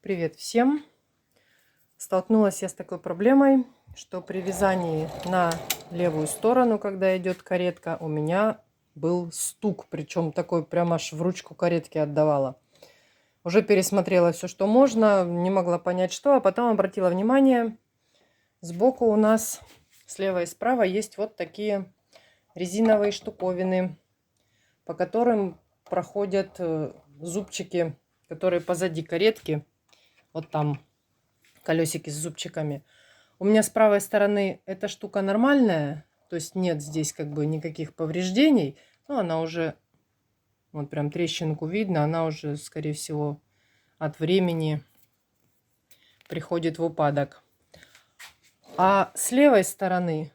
Привет всем! Столкнулась я с такой проблемой, что при вязании на левую сторону, когда идет каретка, у меня был стук, причем такой прям аж в ручку каретки отдавала. Уже пересмотрела все, что можно, не могла понять, что, а потом обратила внимание, сбоку у нас слева и справа есть вот такие резиновые штуковины, по которым проходят зубчики, которые позади каретки. Вот там колесики с зубчиками. У меня с правой стороны эта штука нормальная, то есть нет здесь как бы никаких повреждений. Но она уже, вот прям трещинку видно, она уже, скорее всего, от времени приходит в упадок. А с левой стороны,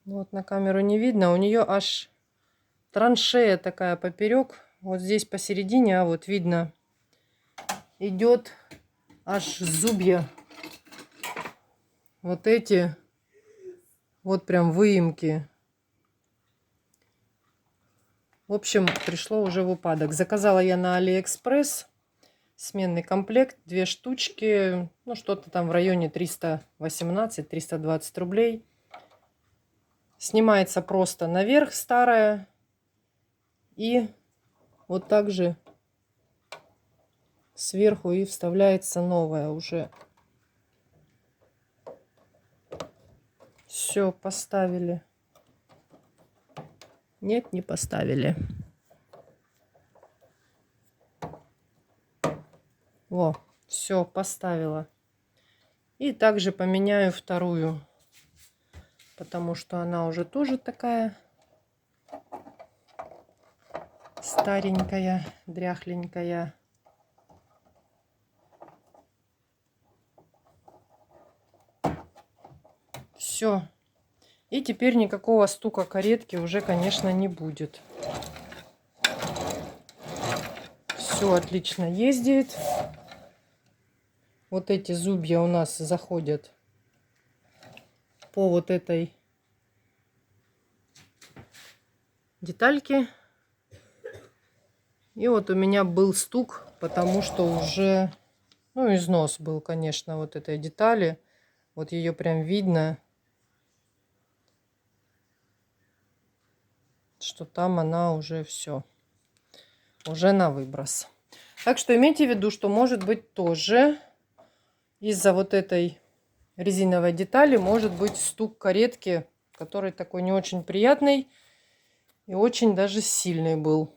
вот на камеру не видно, у нее аж траншея такая поперек. Вот здесь посередине, а вот видно, идет аж зубья. Вот эти, вот прям выемки. В общем, пришло уже в упадок. Заказала я на Алиэкспресс сменный комплект, 2 штучки, ну что-то там в районе 318-320 рублей. Снимается просто наверх старая и вот так же сверху и вставляется новая уже. Все, поставили. Нет, не поставили. Во, все, поставила. И также поменяю вторую, потому что она уже тоже такая старенькая, дряхленькая. Все. И теперь никакого стука каретки уже, конечно, не будет. Все отлично ездит. Вот эти зубья у нас заходят по вот этой детальке. И вот у меня был стук, потому что уже, ну, износ был, конечно, вот этой детали. Вот ее прям видно, что там она уже все, уже на выброс. Так что имейте в виду, что может быть тоже из-за вот этой резиновой детали может быть стук каретки, который такой не очень приятный и очень даже сильный был.